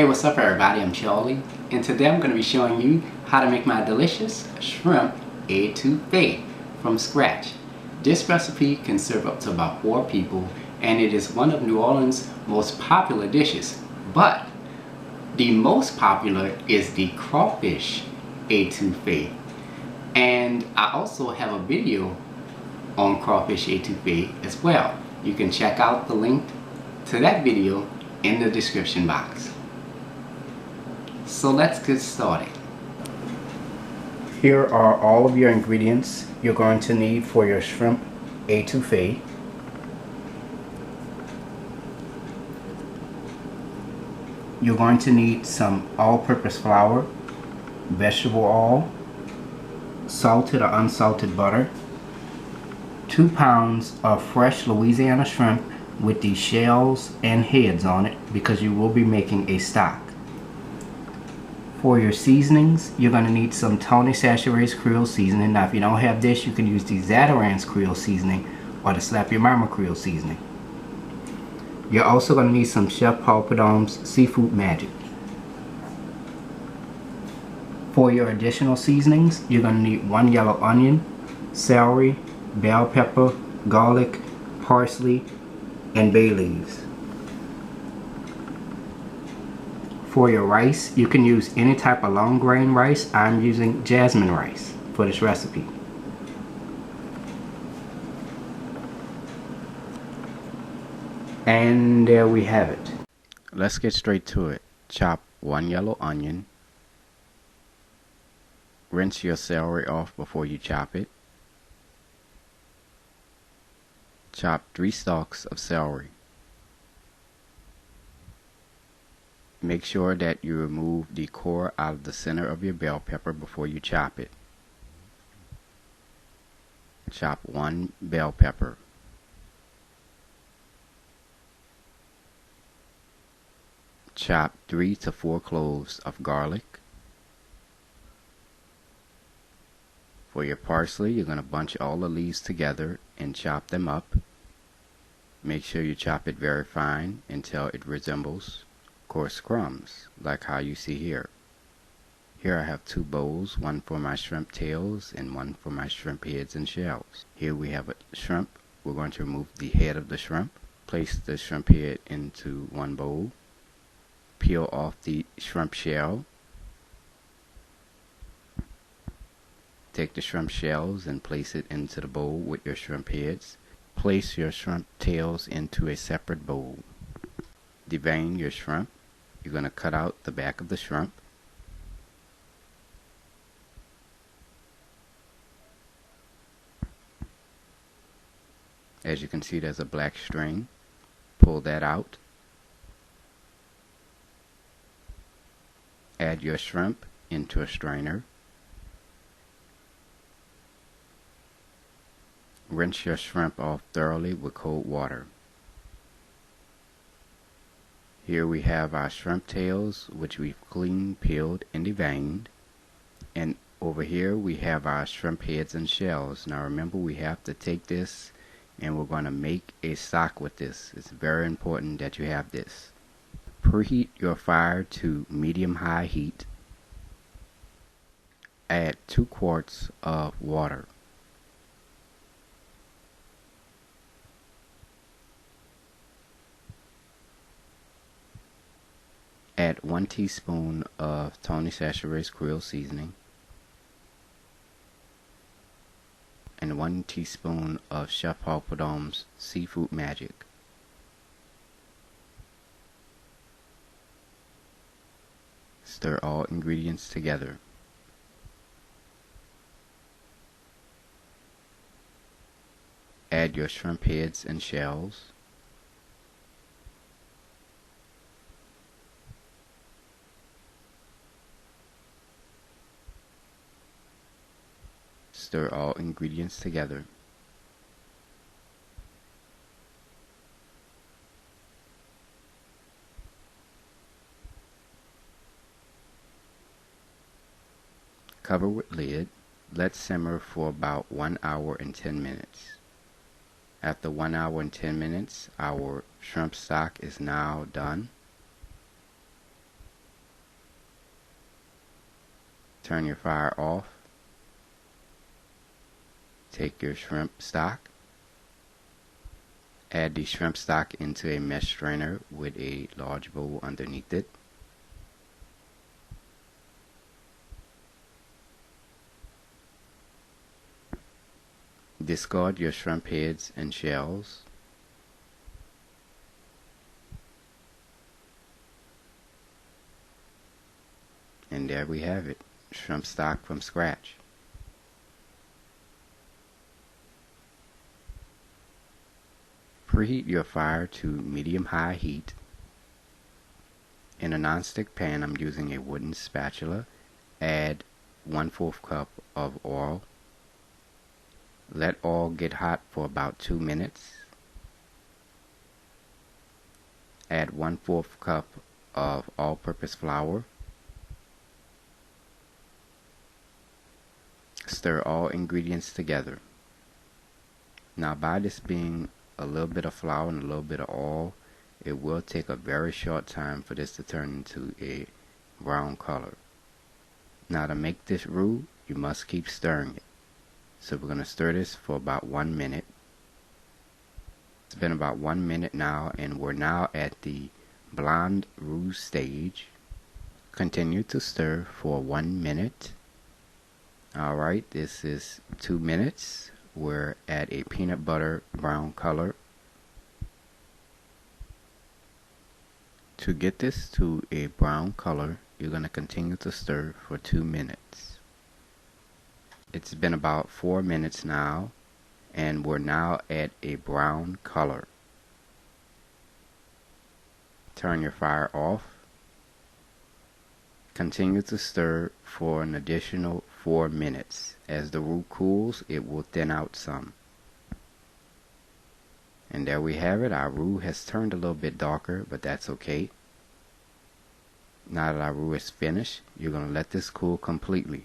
Hey, what's up everybody? I'm Charlie, and today I'm going to be showing you how to make my delicious shrimp etouffee from scratch. This recipe can serve up to about 4 people, and it is one of New Orleans' most popular dishes. But the most popular is the crawfish etouffee. And I also have a video on crawfish etouffee as well. You can check out the link to that video in the description box. So let's get started. Here are all of your ingredients you're going to need for your shrimp etouffee. You're going to need some all-purpose flour, vegetable oil, salted or unsalted butter, 2 pounds of fresh Louisiana shrimp with the shells and heads on it because you will be making a stock. For your seasonings, you're going to need some Tony Chachere's Creole seasoning. Now if you don't have this, you can use the Zatarain's Creole seasoning or the Slap Your Mama Creole seasoning. You're also going to need some Chef Paul Prudhomme's Seafood Magic. For your additional seasonings, you're going to need 1 yellow onion, celery, bell pepper, garlic, parsley, and bay leaves. For your rice, you can use any type of long grain rice. I'm using jasmine rice for this recipe. And there we have it. Let's get straight to it. Chop 1 yellow onion. Rinse your celery off before you chop it. Chop 3 stalks of celery. Make sure that you remove the core out of the center of your bell pepper before you chop it. Chop 1 bell pepper. Chop 3 to 4 cloves of garlic. For your parsley, you're going to bunch all the leaves together and chop them up. Make sure you chop it very fine until it resembles coarse crumbs, like how you see here. Here I have 2 bowls, one for my shrimp tails and one for my shrimp heads and shells. Here we have a shrimp. We're going to remove the head of the shrimp. Place the shrimp head into one bowl. Peel off the shrimp shell. Take the shrimp shells and place it into the bowl with your shrimp heads. Place your shrimp tails into a separate bowl. Devein your shrimp. You're going to cut out the back of the shrimp. As you can see, there's a black string. Pull that out. Add your shrimp into a strainer. Rinse your shrimp off thoroughly with cold water. Here we have our shrimp tails, which we've cleaned, peeled, and deveined. And over here we have our shrimp heads and shells. Now remember, we have to take this and we're going to make a stock with this. It's very important that you have this. Preheat your fire to medium-high heat. Add 2 quarts of water. Add 1 teaspoon of Tony Chachere's Creole seasoning and 1 teaspoon of Chef Paul Prudhomme's Seafood Magic. Stir all ingredients together. Add your shrimp heads and shells. Stir all ingredients together. Cover with lid. Let simmer for about 1 hour and 10 minutes. After 1 hour and 10 minutes, our shrimp stock is now done. Turn your fire off. Take your shrimp stock. Add the shrimp stock into a mesh strainer with a large bowl underneath it. Discard your shrimp heads and shells. And there we have it, shrimp stock from scratch. Preheat your fire to medium-high heat. In a non-stick pan, I'm using a wooden spatula. Add 1/4 cup of oil. Let oil get hot for about 2 minutes. Add 1/4 cup of all-purpose flour. Stir all ingredients together. Now, by this being a little bit of flour and a little bit of oil, it will take a very short time for this to turn into a brown color. Now, to make this roux, you must keep stirring it. So we're going to stir this for about 1 minute. It's been about 1 minute now, and we're now at the blonde roux stage. Continue to stir for 1 minute. Alright, this is 2 minutes. We're at a peanut butter brown color. To get this to a brown color, you're going to continue to stir for 2 minutes. It's been about 4 minutes now, and we're now at a brown color. Turn your fire off. Continue to stir for an additional 4 minutes. As the roux cools, it will thin out some. And there we have it. Our roux has turned a little bit darker, but that's okay. Now that our roux is finished, you're going to let this cool completely.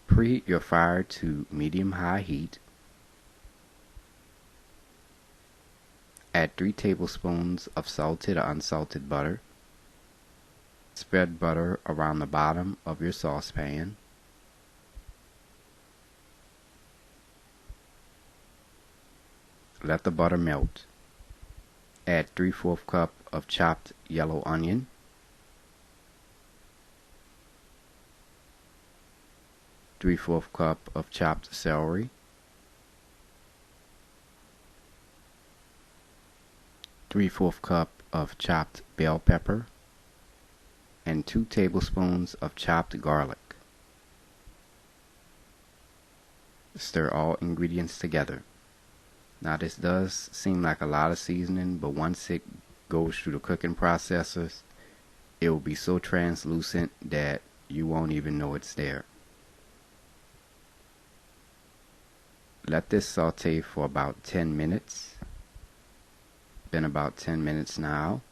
Preheat your fire to medium-high heat. Add 3 tablespoons of salted or unsalted butter. Spread butter around the bottom of your saucepan. Let the butter melt. Add 3/4 cup of chopped yellow onion. Three-fourths cup of chopped celery. 3/4 cup of chopped bell pepper. And 2 tablespoons of chopped garlic. Stir all ingredients together. Now, this does seem like a lot of seasoning, but once it goes through the cooking processes, it will be so translucent that you won't even know it's there. Let this saute for about 10 minutes. Been about 10 minutes now.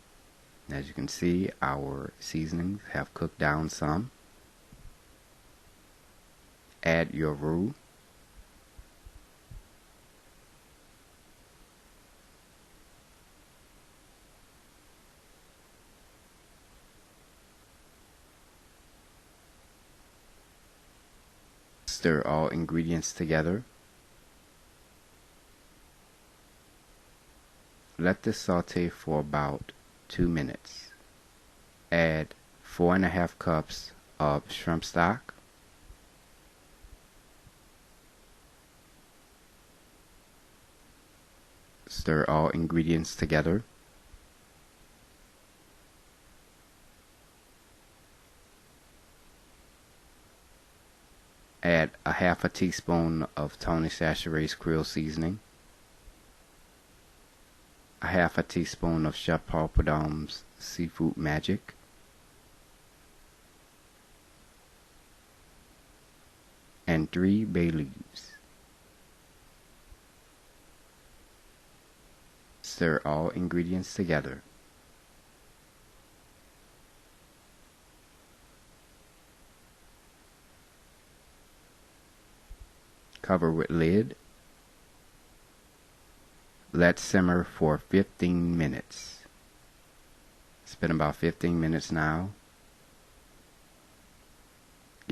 As you can see, our seasonings have cooked down some. Add your roux. Stir all ingredients together. Let this saute for about 2 minutes. Add 4½ cups of shrimp stock. Stir all ingredients together. Add a 1/2 teaspoon of Tony Chachere's Creole seasoning. A 1/2 teaspoon of Chef Paul Prudhomme's Seafood Magic. And 3 bay leaves. Stir all ingredients together. Cover with lid. Let simmer for 15 minutes. It's been about 15 minutes now.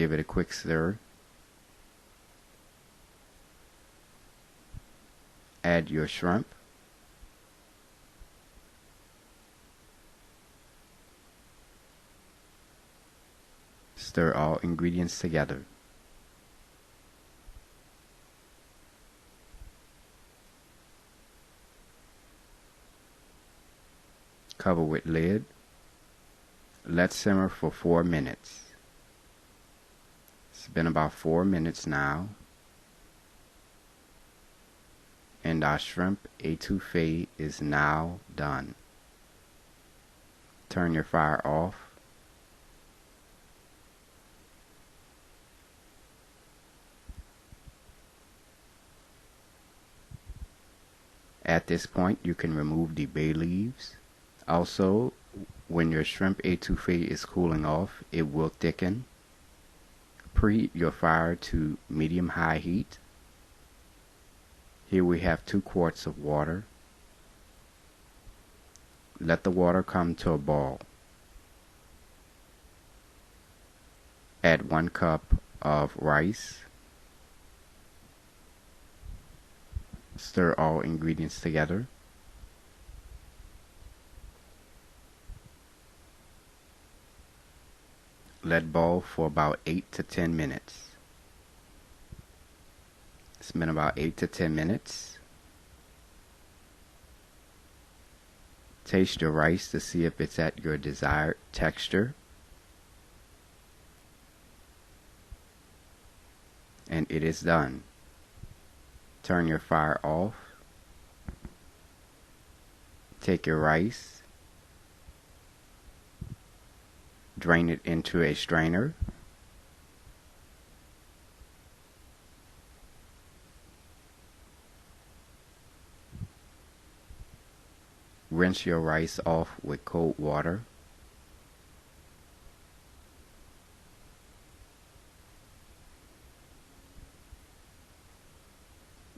Give it a quick stir. Add your shrimp. Stir all ingredients together. Cover with lid. Let simmer for 4 minutes. It's been about 4 minutes now. And our shrimp etouffee is now done. Turn your fire off. At this point, you can remove the bay leaves. Also, when your shrimp etouffee is cooling off, it will thicken. Preheat your fire to medium-high heat. Here we have 2 quarts of water. Let the water come to a boil. Add 1 cup of rice. Stir all ingredients together. Let boil for about 8 to 10 minutes. It's been about 8 to 10 minutes. Taste your rice to see if it's at your desired texture. And it is done. Turn your fire off. Take your rice. Drain it into a strainer. Rinse your rice off with cold water.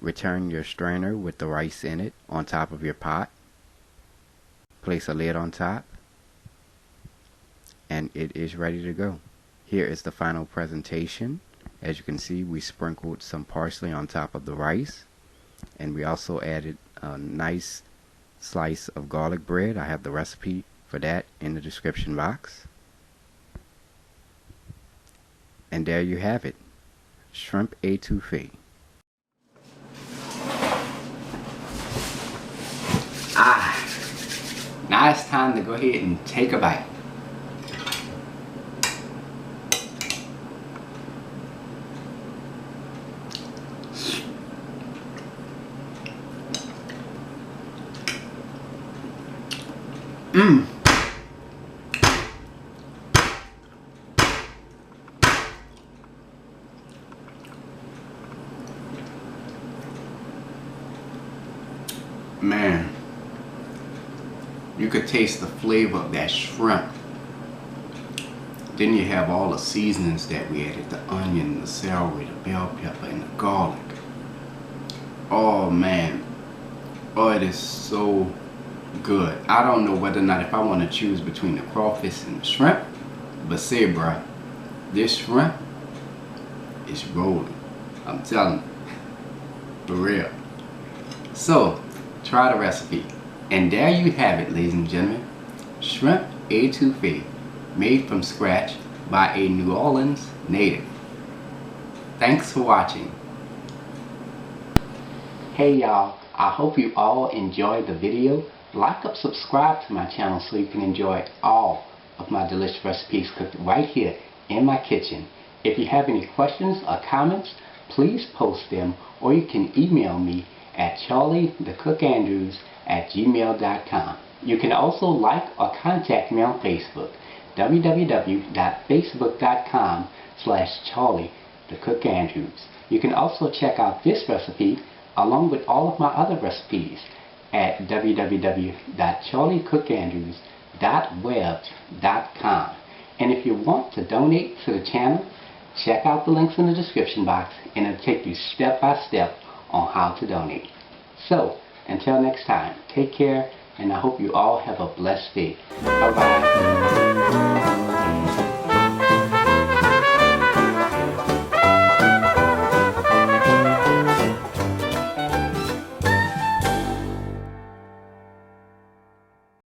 Return your strainer with the rice in it on top of your pot. Place a lid on top. And it is ready to go. Here is the final presentation. As you can see, we sprinkled some parsley on top of the rice, and we also added a nice slice of garlic bread. I have the recipe for that in the description box. And there you have it, shrimp etouffee. Now it's time to go ahead and take a bite. Man, you could taste the flavor of that shrimp. Then you have all the seasonings that we added, the onion, the celery, the bell pepper, and the garlic. Oh man, oh, it is so good. I don't know whether or not if I want to choose between the crawfish and the shrimp, but say bruh, this shrimp is rolling. I'm telling you, for real. So try the recipe, and there you have it, ladies and gentlemen, shrimp etouffee, made from scratch by a New Orleans native. Thanks for watching. Hey y'all, I hope you all enjoyed the video. Like up, subscribe to my channel so you can enjoy all of my delicious recipes cooked right here in my kitchen. If you have any questions or comments, please post them, or you can email me at charliethecookandrews@gmail.com. You can also like or contact me on Facebook, www.facebook.com/charliethecookandrews. You can also check out this recipe along with all of my other recipes at www.charliethecookandrews.web.com. And if you want to donate to the channel, check out the links in the description box, and it'll take you step by step on how to donate. So, until next time, take care, and I hope you all have a blessed day. Bye-bye.